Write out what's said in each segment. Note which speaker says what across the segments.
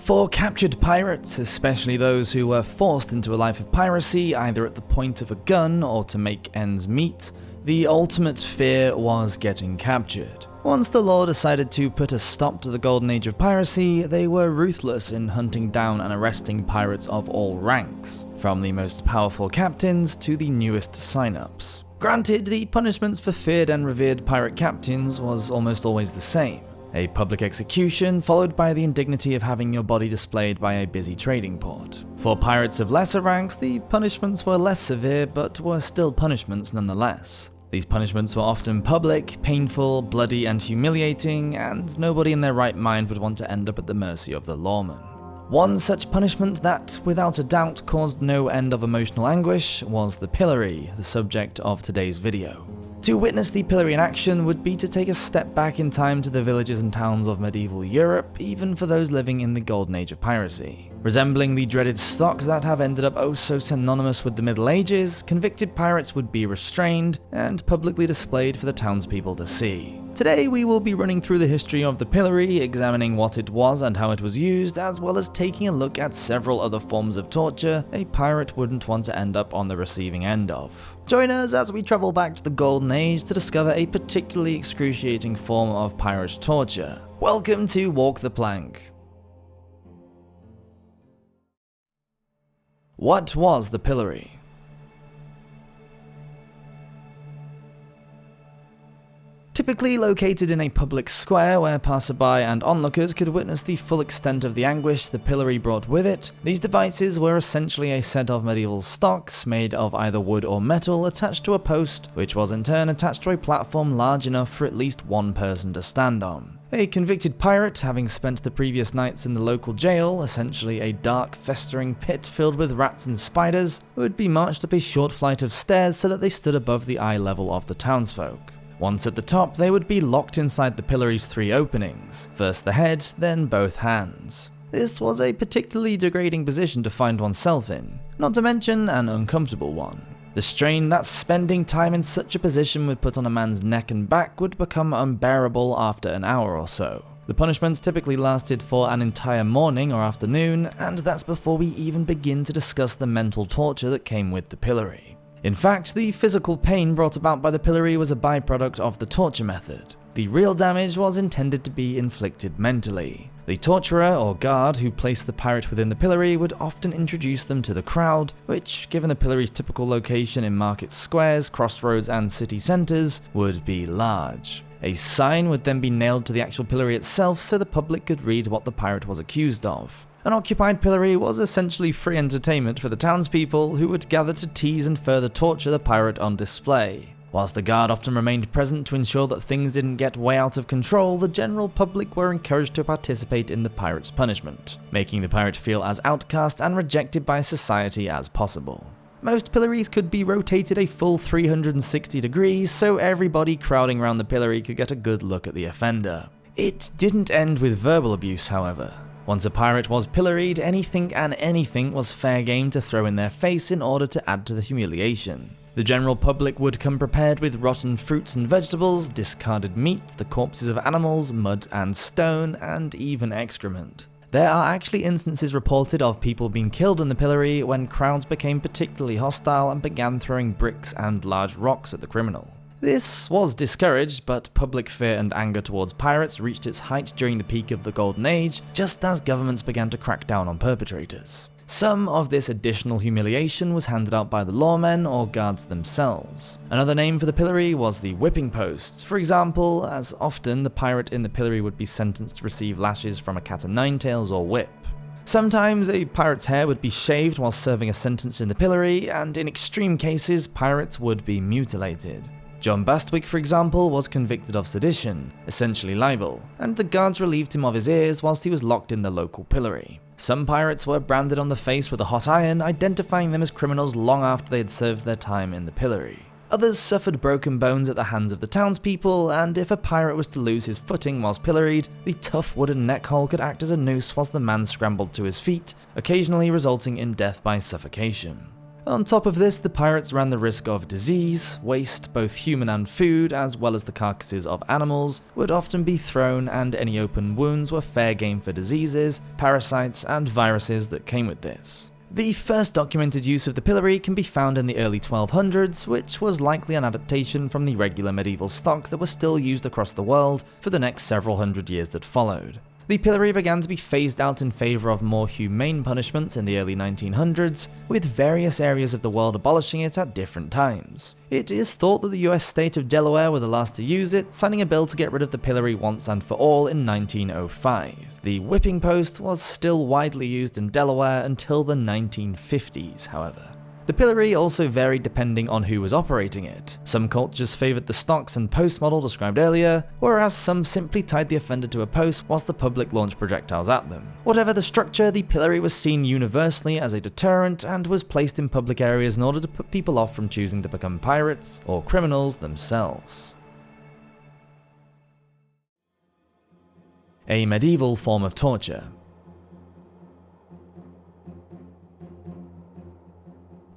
Speaker 1: For captured pirates, especially those who were forced into a life of piracy either at the point of a gun or to make ends meet, the ultimate fear was getting captured. Once the law decided to put a stop to the golden age of piracy, they were ruthless in hunting down and arresting pirates of all ranks, from the most powerful captains to the newest sign-ups. Granted, the punishments for feared and revered pirate captains was almost always the same. A public execution, followed by the indignity of having your body displayed by a busy trading port. For pirates of lesser ranks, the punishments were less severe, but were still punishments nonetheless. These punishments were often public, painful, bloody, and humiliating, and nobody in their right mind would want to end up at the mercy of the lawman. One such punishment that, without a doubt, caused no end of emotional anguish was the pillory, the subject of today's video. To witness the pillory in action would be to take a step back in time to the villages and towns of medieval Europe, even for those living in the golden age of piracy. Resembling the dreaded stocks that have ended up oh so synonymous with the Middle Ages, convicted pirates would be restrained and publicly displayed for the townspeople to see. Today we will be running through the history of the pillory, examining what it was and how it was used, as well as taking a look at several other forms of torture a pirate wouldn't want to end up on the receiving end of. Join us as we travel back to the Golden Age to discover a particularly excruciating form of pirate torture. Welcome to Walk the Plank. What was the pillory? Typically located in a public square where passerby and onlookers could witness the full extent of the anguish the pillory brought with it, these devices were essentially a set of medieval stocks made of either wood or metal attached to a post, which was in turn attached to a platform large enough for at least one person to stand on. A convicted pirate, having spent the previous nights in the local jail, essentially a dark, festering pit filled with rats and spiders, would be marched up a short flight of stairs so that they stood above the eye level of the townsfolk. Once at the top, they would be locked inside the pillory's three openings, first the head, then both hands. This was a particularly degrading position to find oneself in, not to mention an uncomfortable one. The strain that spending time in such a position would put on a man's neck and back would become unbearable after an hour or so. The punishments typically lasted for an entire morning or afternoon, and that's before we even begin to discuss the mental torture that came with the pillory. In fact, the physical pain brought about by the pillory was a byproduct of the torture method. The real damage was intended to be inflicted mentally. The torturer or guard who placed the pirate within the pillory would often introduce them to the crowd, which, given the pillory's typical location in market squares, crossroads, and city centers, would be large. A sign would then be nailed to the actual pillory itself so the public could read what the pirate was accused of. An occupied pillory was essentially free entertainment for the townspeople who would gather to tease and further torture the pirate on display. Whilst the guard often remained present to ensure that things didn't get way out of control, the general public were encouraged to participate in the pirate's punishment, making the pirate feel as outcast and rejected by society as possible. Most pillories could be rotated a full 360 degrees, so everybody crowding around the pillory could get a good look at the offender. It didn't end with verbal abuse, however. Once a pirate was pilloried, anything and anything was fair game to throw in their face in order to add to the humiliation. The general public would come prepared with rotten fruits and vegetables, discarded meat, the corpses of animals, mud and stone, and even excrement. There are actually instances reported of people being killed in the pillory when crowds became particularly hostile and began throwing bricks and large rocks at the criminal. This was discouraged, but public fear and anger towards pirates reached its height during the peak of the Golden Age, just as governments began to crack down on perpetrators. Some of this additional humiliation was handed out by the lawmen or guards themselves. Another name for the pillory was the whipping post. For example, as often the pirate in the pillory would be sentenced to receive lashes from a cat o' nine tails or whip. Sometimes a pirate's hair would be shaved while serving a sentence in the pillory, and in extreme cases, pirates would be mutilated. John Bastwick, for example, was convicted of sedition, essentially libel, and the guards relieved him of his ears whilst he was locked in the local pillory. Some pirates were branded on the face with a hot iron, identifying them as criminals long after they had served their time in the pillory. Others suffered broken bones at the hands of the townspeople, and if a pirate was to lose his footing whilst pilloried, the tough wooden neck hole could act as a noose whilst the man scrambled to his feet, occasionally resulting in death by suffocation. On top of this, the pirates ran the risk of disease, waste, both human and food, as well as the carcasses of animals, would often be thrown, and any open wounds were fair game for diseases, parasites, and viruses that came with this. The first documented use of the pillory can be found in the early 1200s, which was likely an adaptation from the regular medieval stocks that were still used across the world for the next several hundred years that followed. The pillory began to be phased out in favour of more humane punishments in the early 1900s, with various areas of the world abolishing it at different times. It is thought that the US state of Delaware were the last to use it, signing a bill to get rid of the pillory once and for all in 1905. The whipping post was still widely used in Delaware until the 1950s, however. The pillory also varied depending on who was operating it. Some cultures favoured the stocks and post model described earlier, whereas some simply tied the offender to a post whilst the public launched projectiles at them. Whatever the structure, the pillory was seen universally as a deterrent and was placed in public areas in order to put people off from choosing to become pirates or criminals themselves. A medieval form of torture.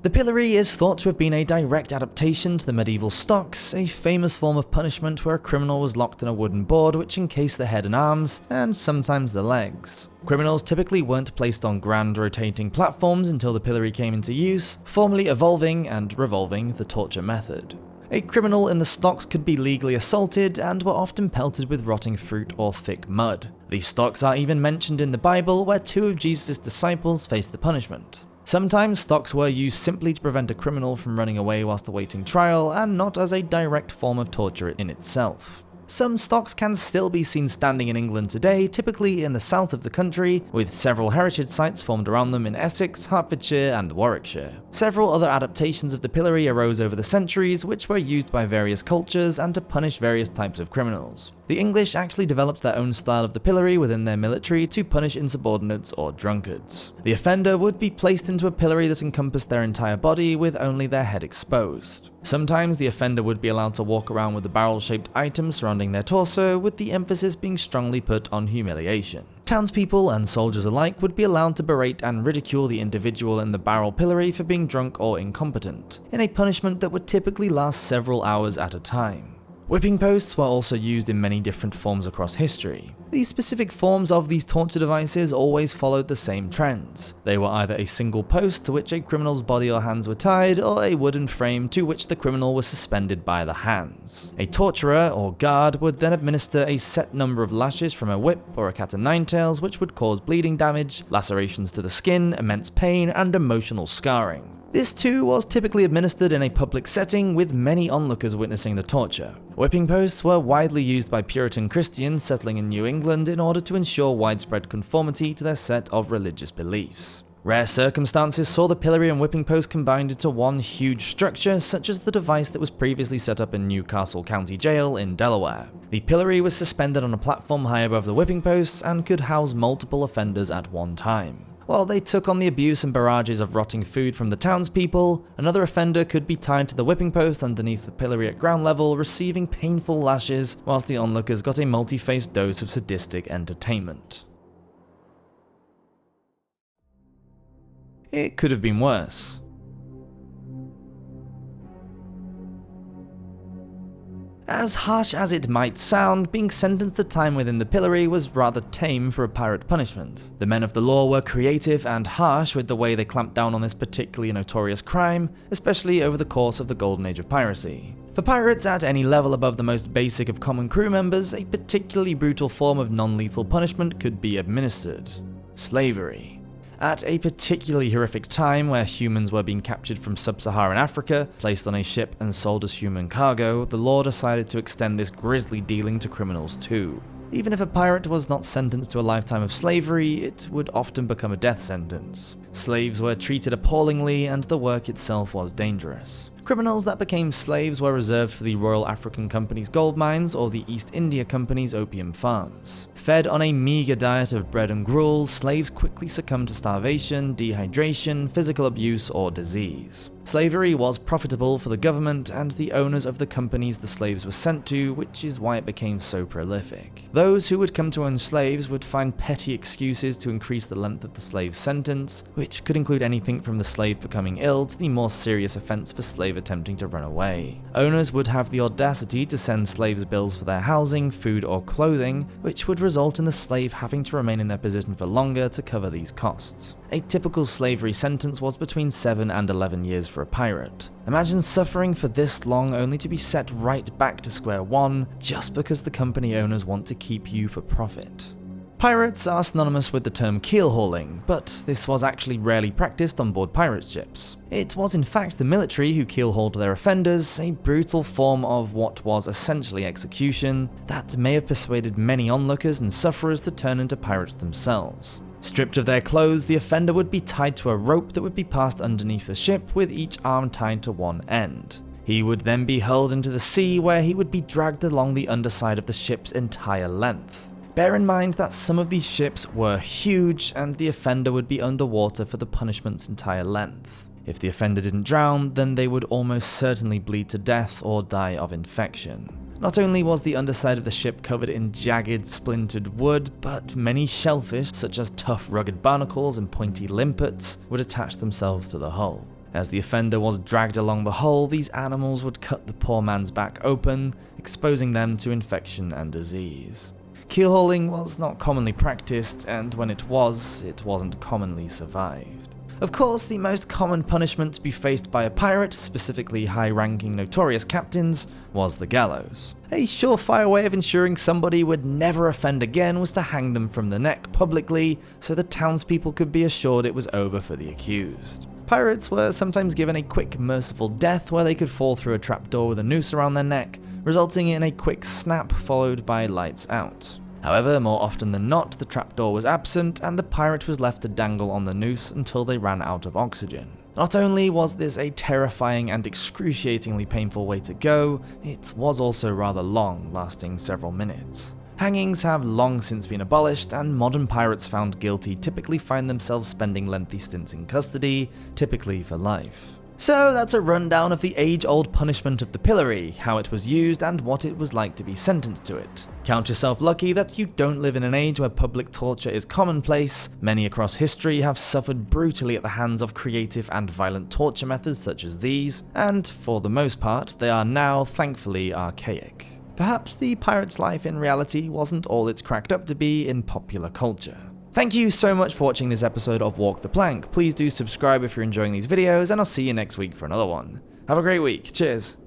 Speaker 1: The pillory is thought to have been a direct adaptation to the medieval stocks, a famous form of punishment where a criminal was locked in a wooden board which encased the head and arms, and sometimes the legs. Criminals typically weren't placed on grand rotating platforms until the pillory came into use, formally evolving and revolving the torture method. A criminal in the stocks could be legally assaulted and were often pelted with rotting fruit or thick mud. These stocks are even mentioned in the Bible, where two of Jesus' disciples faced the punishment. Sometimes stocks were used simply to prevent a criminal from running away whilst awaiting trial, and not as a direct form of torture in itself. Some stocks can still be seen standing in England today, typically in the south of the country, with several heritage sites formed around them in Essex, Hertfordshire, and Warwickshire. Several other adaptations of the pillory arose over the centuries, which were used by various cultures and to punish various types of criminals. The English actually developed their own style of the pillory within their military to punish insubordinates or drunkards. The offender would be placed into a pillory that encompassed their entire body with only their head exposed. Sometimes the offender would be allowed to walk around with a barrel-shaped item surrounding their torso, with the emphasis being strongly put on humiliation. Townspeople and soldiers alike would be allowed to berate and ridicule the individual in the barrel pillory for being drunk or incompetent, in a punishment that would typically last several hours at a time. Whipping posts were also used in many different forms across history. The specific forms of these torture devices always followed the same trends. They were either a single post to which a criminal's body or hands were tied, or a wooden frame to which the criminal was suspended by the hands. A torturer or guard would then administer a set number of lashes from a whip or a cat o' nine tails, which would cause bleeding damage, lacerations to the skin, immense pain, and emotional scarring. This too was typically administered in a public setting, with many onlookers witnessing the torture. Whipping posts were widely used by Puritan Christians settling in New England in order to ensure widespread conformity to their set of religious beliefs. Rare circumstances saw the pillory and whipping post combined into one huge structure, such as the device that was previously set up in Newcastle County Jail in Delaware. The pillory was suspended on a platform high above the whipping posts and could house multiple offenders at one time. While they took on the abuse and barrages of rotting food from the townspeople, another offender could be tied to the whipping post underneath the pillory at ground level, receiving painful lashes, whilst the onlookers got a multi-faced dose of sadistic entertainment. It could have been worse. As harsh as it might sound, being sentenced to time within the pillory was rather tame for a pirate punishment. The men of the law were creative and harsh with the way they clamped down on this particularly notorious crime, especially over the course of the golden age of piracy. For pirates at any level above the most basic of common crew members, a particularly brutal form of non-lethal punishment could be administered: slavery. At a particularly horrific time where humans were being captured from sub-Saharan Africa, placed on a ship and sold as human cargo, the law decided to extend this grisly dealing to criminals too. Even if a pirate was not sentenced to a lifetime of slavery, it would often become a death sentence. Slaves were treated appallingly, and the work itself was dangerous. Criminals that became slaves were reserved for the Royal African Company's gold mines or the East India Company's opium farms. Fed on a meager diet of bread and gruel, slaves quickly succumbed to starvation, dehydration, physical abuse, or disease. Slavery was profitable for the government and the owners of the companies the slaves were sent to, which is why it became so prolific. Those who would come to own slaves would find petty excuses to increase the length of the slave's sentence, which could include anything from the slave becoming ill to the more serious offense of a slave attempting to run away. Owners would have the audacity to send slaves bills for their housing, food, or clothing, which would result in the slave having to remain in their position for longer to cover these costs. A typical slavery sentence was between 7 and 11 years for a pirate. Imagine suffering for this long only to be set right back to square one just because the company owners want to keep you for profit. Pirates are synonymous with the term keel hauling, but this was actually rarely practiced on board pirate ships. It was in fact the military who keel hauled their offenders, a brutal form of what was essentially execution that may have persuaded many onlookers and sufferers to turn into pirates themselves. Stripped of their clothes, the offender would be tied to a rope that would be passed underneath the ship with each arm tied to one end. He would then be hurled into the sea where he would be dragged along the underside of the ship's entire length. Bear in mind that some of these ships were huge and the offender would be underwater for the punishment's entire length. If the offender didn't drown, then they would almost certainly bleed to death or die of infection. Not only was the underside of the ship covered in jagged, splintered wood, but many shellfish, such as tough, rugged barnacles and pointy limpets, would attach themselves to the hull. As the offender was dragged along the hull, these animals would cut the poor man's back open, exposing them to infection and disease. Keel hauling was not commonly practiced, and when it wasn't commonly survived. Of course, the most common punishment to be faced by a pirate, specifically high-ranking notorious captains, was the gallows. A surefire way of ensuring somebody would never offend again was to hang them from the neck publicly, so the townspeople could be assured it was over for the accused. Pirates were sometimes given a quick, merciful death where they could fall through a trapdoor with a noose around their neck, resulting in a quick snap followed by lights out. However, more often than not, the trapdoor was absent and the pirate was left to dangle on the noose until they ran out of oxygen. Not only was this a terrifying and excruciatingly painful way to go, it was also rather long, lasting several minutes. Hangings have long since been abolished, and modern pirates found guilty typically find themselves spending lengthy stints in custody, typically for life. So that's a rundown of the age-old punishment of the pillory, how it was used and what it was like to be sentenced to it. Count yourself lucky that you don't live in an age where public torture is commonplace. Many across history have suffered brutally at the hands of creative and violent torture methods such as these, and for the most part, they are now thankfully archaic. Perhaps the pirate's life in reality wasn't all it's cracked up to be in popular culture. Thank you so much for watching this episode of Walk the Plank. Please do subscribe if you're enjoying these videos, and I'll see you next week for another one. Have a great week. Cheers.